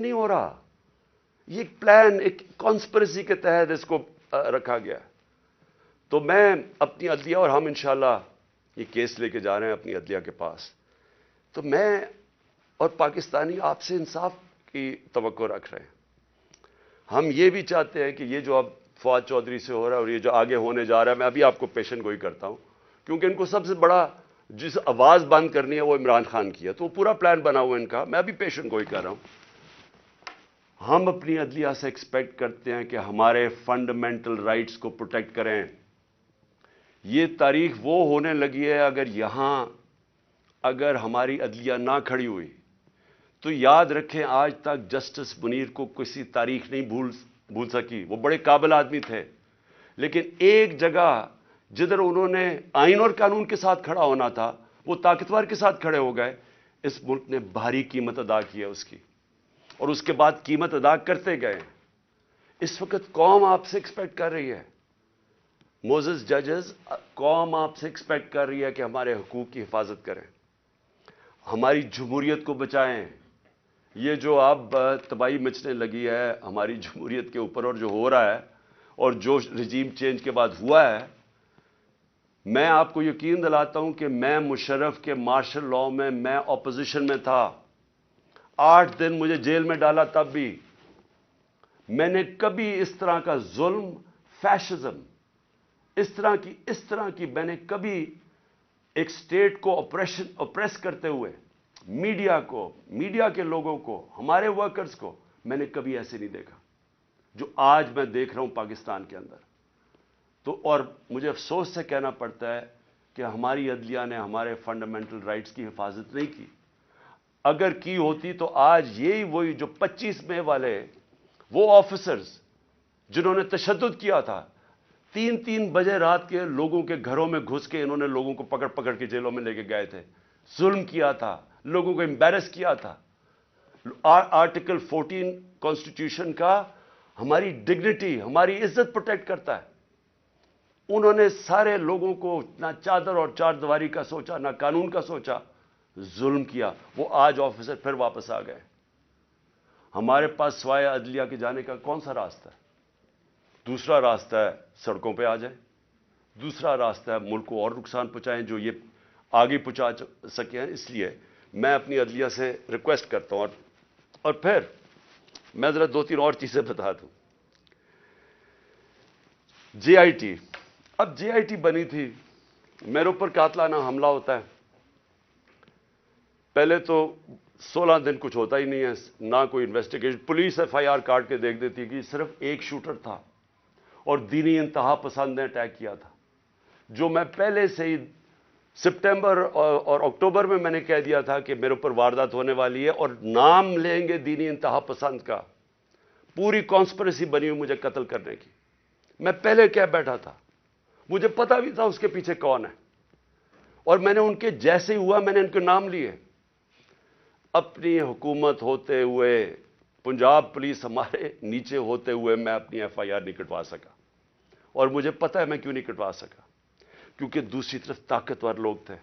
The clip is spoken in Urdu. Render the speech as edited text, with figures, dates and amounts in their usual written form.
نہیں ہو رہا. یہ ایک پلان، ایک کانسپریسی کے تحت اس کو رکھا گیا. تو میں اپنی عدلیہ اور ہم انشاءاللہ یہ کیس لے کے جا رہے ہیں اپنی عدلیہ کے پاس. تو میں اور پاکستانی آپ سے انصاف کی توقع رکھ رہے ہیں. ہم یہ بھی چاہتے ہیں کہ یہ جو اب فواد چودھری سے ہو رہا ہے اور یہ جو آگے ہونے جا رہا ہے، میں ابھی آپ کو پیشن گوئی کرتا ہوں کیونکہ ان کو سب سے بڑا جس آواز بند کرنی ہے وہ عمران خان کی ہے، تو وہ پورا پلان بنا ہوا ہے ان کا. میں ابھی پیشن گوئی کر رہا ہوں. ہم اپنی عدلیہ سے ایکسپیکٹ کرتے ہیں کہ ہمارے فنڈامنٹل رائٹس کو پروٹیکٹ کریں. یہ تاریخ وہ ہونے لگی ہے اگر ہماری عدلیہ نہ کھڑی ہوئی تو یاد رکھیں آج تک جسٹس منیر کو کسی تاریخ نہیں بھول سکی. وہ بڑے قابل آدمی تھے، لیکن ایک جگہ جدھر انہوں نے آئین اور قانون کے ساتھ کھڑا ہونا تھا وہ طاقتور کے ساتھ کھڑے ہو گئے. اس ملک نے بھاری قیمت ادا کی ہے اس کی، اور اس کے بعد قیمت ادا کرتے گئے. اس وقت قوم آپ سے ایکسپیکٹ کر رہی ہے، موزز ججز، قوم آپ سے ایکسپیکٹ کر رہی ہے کہ ہمارے حقوق کی حفاظت کریں، ہماری جمہوریت کو بچائیں. یہ جو اب تباہی مچنے لگی ہے ہماری جمہوریت کے اوپر اور جو ہو رہا ہے اور جو رجیم چینج کے بعد ہوا ہے، میں آپ کو یقین دلاتا ہوں کہ میں مشرف کے مارشل لاء میں اپوزیشن میں تھا. 8 دن مجھے جیل میں ڈالا، تب بھی میں نے کبھی اس طرح کا ظلم، فیشزم، اس طرح کی میں نے کبھی ایک سٹیٹ کو اپریس کرتے ہوئے میڈیا کے لوگوں کو، ہمارے ورکرز کو، میں نے کبھی ایسے نہیں دیکھا جو آج میں دیکھ رہا ہوں پاکستان کے اندر. تو اور مجھے افسوس سے کہنا پڑتا ہے کہ ہماری عدلیہ نے ہمارے فنڈامنٹل رائٹس کی حفاظت نہیں کی. اگر کی ہوتی تو آج وہی جو 25 مئی والے وہ آفیسرز جنہوں نے تشدد کیا تھا، 3 بجے رات کے لوگوں کے گھروں میں گھس کے انہوں نے لوگوں کو پکڑ کے جیلوں میں لے کے گئے تھے، ظلم کیا تھا، لوگوں کو امبیرس کیا تھا. آرٹیکل 14 کانسٹیٹیوشن کا ہماری ڈگنیٹی، ہماری عزت پروٹیکٹ کرتا ہے. انہوں نے سارے لوگوں کو نہ چادر اور چار دیواری کا سوچا، نہ قانون کا سوچا، ظلم کیا. وہ آج آفیسر پھر واپس آ گئے. ہمارے پاس سوائے عدلیہ کے جانے کا کون سا راستہ ہے؟ دوسرا راستہ ہے سڑکوں پہ آ جائیں، دوسرا راستہ ہے ملک کو اور نقصان پہنچائیں جو یہ آگے پہنچا سکے ہیں. اس لیے میں اپنی عدلیہ سے ریکویسٹ کرتا ہوں. اور پھر میں ذرا 2-3 اور چیزیں بتا دوں. جے آئی ٹی، اب جے آئی ٹی بنی تھی، میرے اوپر قاتلانہ حملہ ہوتا ہے. پہلے تو 16 دن کچھ ہوتا ہی نہیں ہے، نہ کوئی investigation. Police F I R کاٹ کے دیکھ دیتی کہ صرف ایک شوٹر تھا اور دینی انتہا پسند نے اٹیک کیا تھا. جو میں پہلے سے ہی سپٹمبر اور اکتوبر میں نے کہہ دیا تھا کہ میرے اوپر واردات ہونے والی ہے اور نام لیں گے دینی انتہا پسند کا. پوری کانسپریسی بنی ہوئی مجھے قتل کرنے کی. میں پہلے کہہ بیٹھا تھا، مجھے پتا بھی تھا اس کے پیچھے کون ہے، اور میں نے ان کے جیسے ہوا میں نے ان کے نام لیے. اپنی حکومت ہوتے ہوئے، پنجاب پولیس ہمارے نیچے ہوتے ہوئے میں اپنی ایف آئی آر نہیں کٹوا سکا. اور مجھے پتا ہے میں کیوں نہیں کٹوا سکا، کیونکہ دوسری طرف طاقتور لوگ تھے.